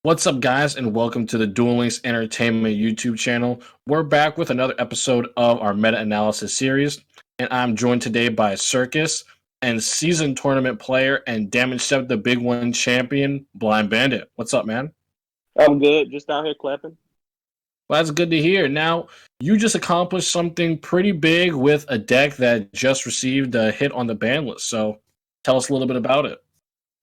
What's up, guys, and welcome to the Duel Links Entertainment YouTube channel. We're back with another episode of our meta-analysis series, and I'm joined today by Circus and seasoned tournament player and Damage 7 the Big One champion, Blind Bandit. What's up, man? I'm good. Just out here clapping. Well, that's good to hear. Now, you just accomplished something pretty big with a deck that just received a hit on the ban list, so tell us a little bit about it.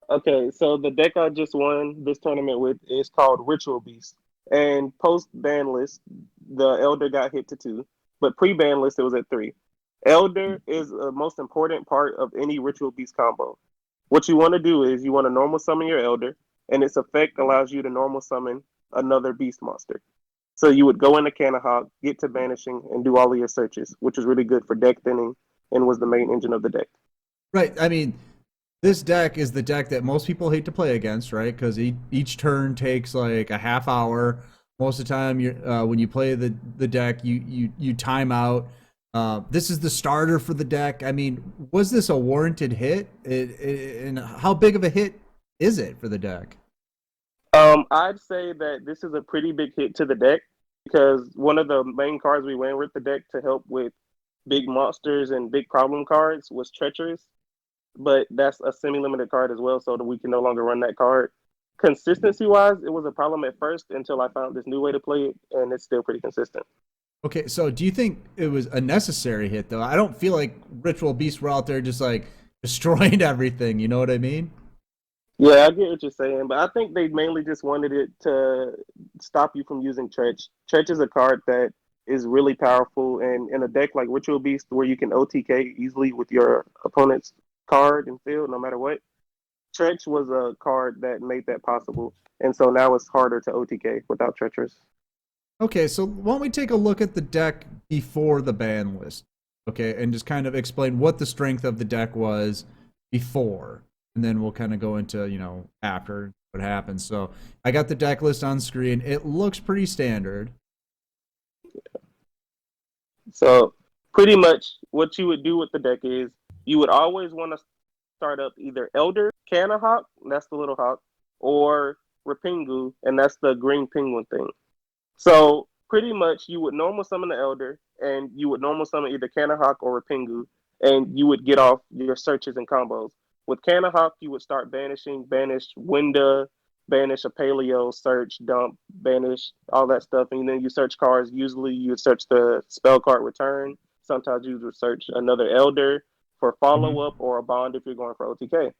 Okay, so the deck I just won this tournament with is called Ritual Beast. And post ban list, the Elder got hit to 2, but pre ban list it was at 3. Elder is the most important part of any Ritual Beast combo. What you want to do is you want to normal summon your Elder, and its effect allows you to normal summon another Beast monster. So you would go into Cannahawk, get to banishing, and do all of your searches, which is really good for deck thinning and was the main engine of the deck. Right. I mean, this deck is the deck that most people hate to play against, right? Because each turn takes like a half hour. Most of the time, when you play the deck, you time out. This is the starter for the deck. I mean, was this a warranted hit? And how big of a hit is it for the deck? I'd say that this is a pretty big hit to the deck because one of the main cards we went with the deck to help with big monsters and big problem cards was Treacherous, but that's a semi-limited card as well, so that we can no longer run that card. Consistency-wise, it was a problem at first until I found this new way to play it, and it's still pretty consistent. Okay, so do you think it was a necessary hit, though? I don't feel like Ritual Beasts were out there just like destroying everything, you know what I mean? Yeah, I get what you're saying, but I think they mainly just wanted it to stop you from using Tretch. Tretch is a card that is really powerful, and in a deck like Ritual Beast, where you can OTK easily with your opponent's card and field, no matter what, Tretch was a card that made that possible, and so now it's harder to OTK without Treacherous. Okay, so why don't we take a look at the deck before the ban list, okay, and just kind of explain what the strength of the deck was before, and then we'll kind of go into, after what happens. So I got the deck list on screen. It looks pretty standard. So pretty much what you would do with the deck is you would always want to start up either Elder, Cannahawk, that's the little hawk, or Rapingu, and that's the green penguin thing. So pretty much you would normal summon the Elder, and you would normal summon either Cannahawk or Rapingu, and you would get off your searches and combos. With Cannahawk, you would start banishing, banish Winda, banish a Paleo, search, dump, banish, all that stuff. And then you search cards. Usually you would search the spell card return. Sometimes you would search another Elder for follow-up or a bond if you're going for OTK.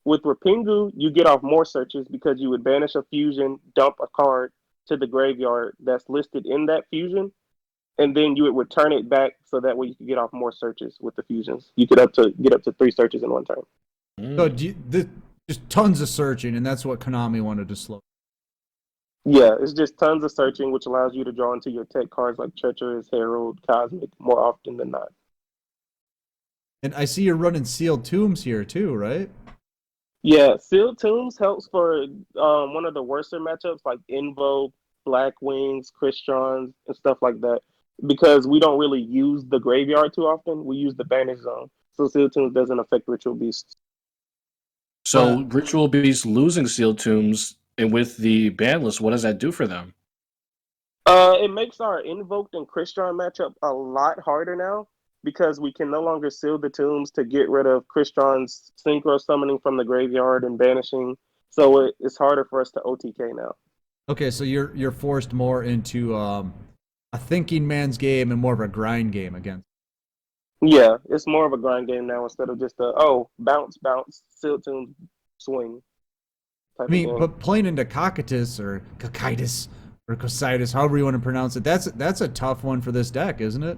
With Rapingu, you get off more searches because you would banish a fusion, dump a card to the graveyard that's listed in that fusion, and then you would return it back so that way you could get off more searches with the fusions. You could get up to 3 searches in one turn. So just tons of searching, and that's what Konami wanted to slow. Yeah, it's just tons of searching, which allows you to draw into your tech cards like Treacherous, Herald, Cosmic more often than not. And I see you're running Sealed Tombs here too, right? Yeah, Sealed Tombs helps for one of the worser matchups like Invoke, Black Wings, Crystron, and stuff like that. Because we don't really use the graveyard too often, we use the Banish Zone. So Sealed Tombs doesn't affect Ritual Beasts. So, Ritual Beast losing Sealed Tombs and with the ban list, what does that do for them? It makes our Invoked and Crystron matchup a lot harder now because we can no longer seal the tombs to get rid of Crystron's synchro summoning from the graveyard and banishing. So it's harder for us to OTK now. Okay, so you're forced more into a thinking man's game and more of a grind game against. Yeah, it's more of a grind game now instead of just bounce, seal tombs, swing. I mean, but playing into Cocytus or Cocytus or Cocytus, however you want to pronounce it, that's a tough one for this deck, isn't it?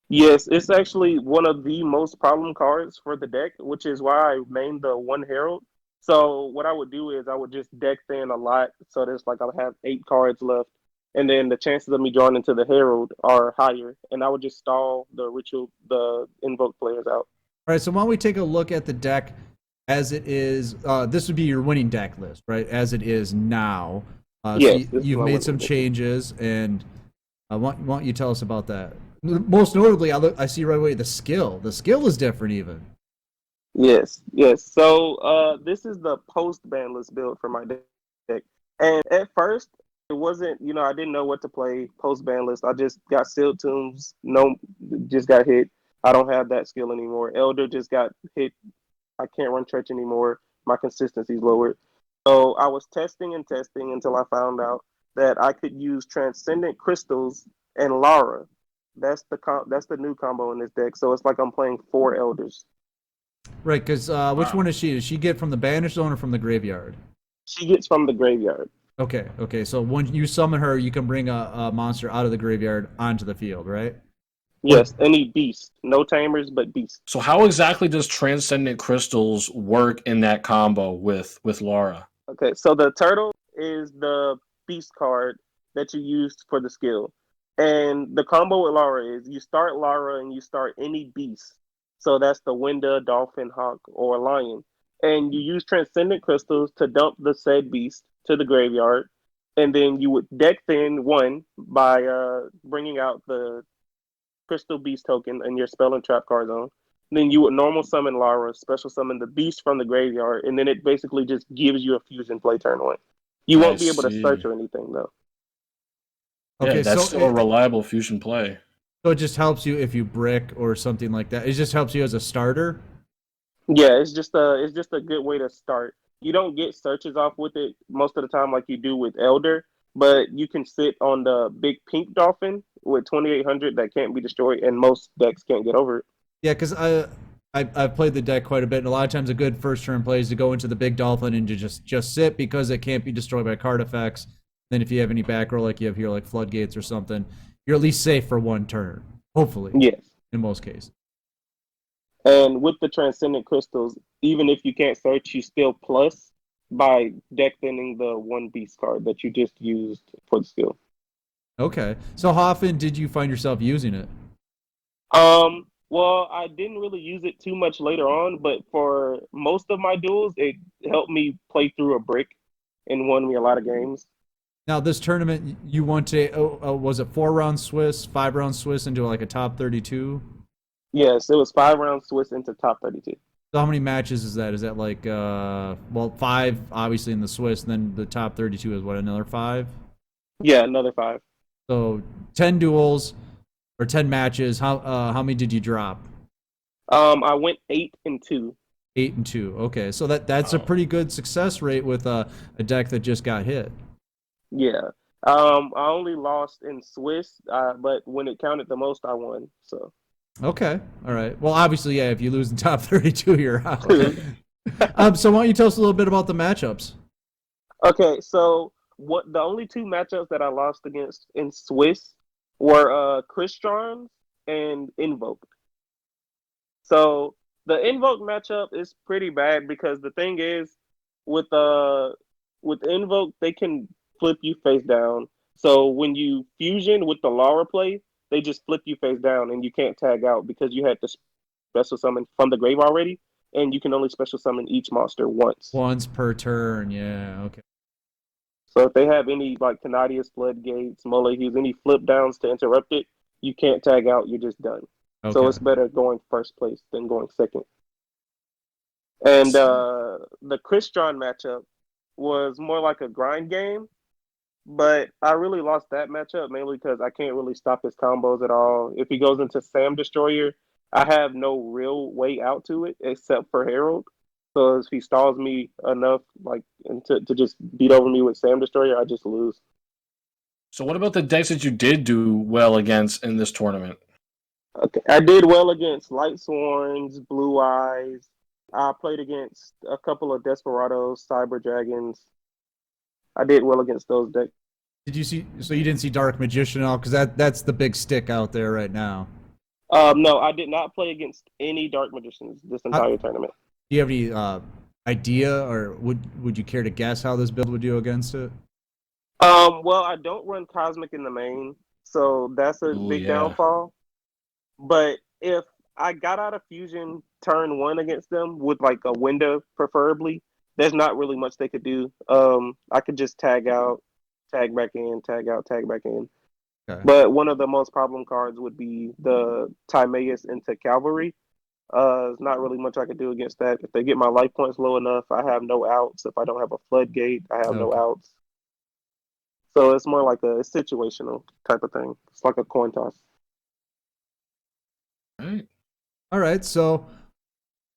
Yes, it's actually one of the most problem cards for the deck, which is why I named the one Herald. So what I would do is I would just deck thin a lot, so there's like I'll have 8 cards left, and then the chances of me drawing into the Herald are higher, and I would just stall the Invoke players out. All right, so why don't we take a look at the deck as it is? This would be your winning deck list, right? As it is now. Yes, so you've made some changes, and why don't you tell us about that? Most notably, I see right away the skill. The skill is different even. Yes. So this is the post ban list build for my deck. And at first, it wasn't, I didn't know what to play post ban list. I just got sealed tombs, no, just got hit. I don't have that skill anymore. Elder just got hit. I can't run church anymore. My consistency's lowered. So I was testing and testing until I found out that I could use Transcendent Crystals and Lara. That's the new combo in this deck. So it's like I'm playing 4 elders. Right, because which Wow. one is she? Does she get from the banished zone or from the graveyard? She gets from the graveyard. Okay. So when you summon her, you can bring a monster out of the graveyard onto the field, right? Or Yes, any beast. No tamers, but beast. So how exactly does Transcendent Crystals work in that combo with Laura? Okay, so the turtle is the beast card that you use for the skill. And the combo with Lara is you start Lara and you start any beast. So that's the Winda, Dolphin, Hawk, or Lion. And you use Transcendent Crystals to dump the said beast to the graveyard. And then you would deck thin one by bringing out the Crystal Beast token in your spell and trap card zone. Then you would normal summon Lara, special summon the beast from the graveyard, and then it basically just gives you a fusion play turn one. You I won't be able to see. search or anything though. Yeah, okay, that's so still a reliable fusion play. so it just helps you if you brick or something like that. It just helps you as a starter. Yeah, it's just a good way to start. You don't get searches off with it most of the time like you do with Elder, but you can sit on the big pink dolphin with 2800 that can't be destroyed, and most decks can't get over it. Yeah, because I've played the deck quite a bit, and a lot of times a good first turn play is to go into the big dolphin and to just sit because it can't be destroyed by card effects. Then if you have any back row like you have here, like floodgates or something, you're at least safe for one turn. Hopefully, Yes. in most cases. And with the Transcendent Crystals, even if you can't search, you still plus by deck thinning the one beast card that you just used for the skill. Okay. So how often did you find yourself using it? Well, I didn't really use it too much later on, but for most of my duels, it helped me play through a brick and won me a lot of games. Now this tournament, you went to was it 4 round Swiss, 5 round Swiss into like a top 32? Yes, it was 5 round Swiss into top 32. So how many matches is that? Is that like well, 5 obviously in the Swiss, and then the top 32 is what, another 5? Yeah, another 5. So 10 duels or 10 matches. How many did you drop? I went 8-2. 8 and 2. Okay, so that's a Oh. pretty good success rate with a deck that just got hit. Yeah. I only lost in Swiss, but when it counted the most, I won. So. Okay, all right. Well, obviously, yeah. If you lose in top 32, you're out. So why don't you tell us a little bit about the matchups? Okay, so what the only 2 matchups that I lost against in Swiss were Christrons and Invoke. So the Invoke matchup is pretty bad because the thing is with with Invoke they can flip you face down. So when you fusion with the Lara play, they just flip you face down and you can't tag out because you had to special summon from the grave already, and you can only special summon each monster once. Once per turn. Yeah. Okay. So if they have any like Canadius floodgates, Molehues, any flip downs to interrupt it, you can't tag out. You're just done. So Okay. it's better going first place than going second. And the Christron matchup was more like a grind game, but I really lost that matchup mainly because I can't really stop his combos at all. If he goes into Sam Destroyer, I have no real way out to it except for Herald. So if he stalls me enough, like and to just beat over me with Sam Destroyer, I just lose. So what about the decks that you did do well against in this tournament? Okay, I did well against Light Sworns, Blue Eyes. I played against a couple of Desperados, Cyber Dragons. I did well against those decks. Did you see? So you didn't see Dark Magician at all because that's the big stick out there right now. No, I did not play against any Dark Magicians this How, entire tournament. do you have any idea, or would you care to guess how this build would do against it? Well, I don't run Cosmic in the main, so that's a Oh big yeah. downfall. But if I got out of Fusion turn one against them with like a window, preferably, there's not really much they could do. I could just tag out, tag back in, tag out, tag back in. Okay. But one of the most problem cards would be the Timaeus into Cavalry. There's not really much I could do against that. If they get my life points low enough, I have no outs. If I don't have a floodgate, I have no Okay. outs. So it's more like a situational type of thing. It's like a coin toss. All right, so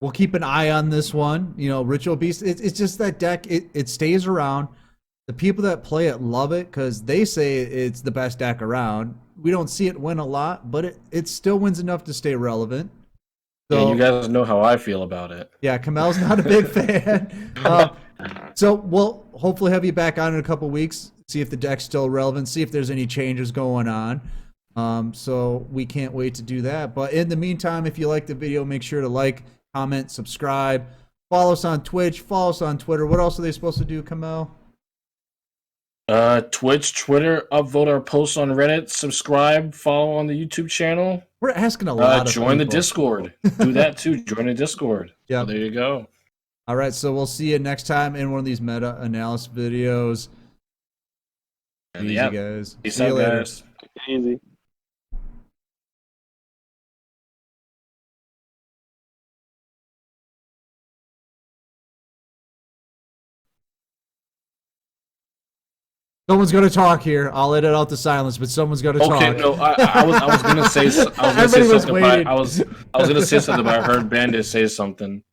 we'll keep an eye on this one. You know, Ritual Beast. It's just that deck. It stays around. The people that play it love it because they say it's the best deck around. We don't see it win a lot, but it still wins enough to stay relevant. So, yeah, you guys know how I feel about it. Yeah, Kamell's not a big fan. So we'll hopefully have you back on in a couple weeks, see if the deck's still relevant, see if there's any changes going on. So we can't wait to do that. But in the meantime, if you like the video, make sure to like, comment, subscribe, follow us on Twitch, follow us on Twitter. What else are they supposed to do, Kamell? Twitch, Twitter, upvote our posts on Reddit, subscribe, follow on the YouTube channel. We're asking a lot of join people. the Discord. Do that too. Join the Discord. Yeah. So there you go. All right, so we'll see you next time in one of these meta-analysis videos. Easy, guys. See you later. Guys. Easy. Someone's going to talk here. I'll edit out the silence, but someone's going to talk. Okay, no, I was going to say something. I was going to say something, but I heard Bandit say something.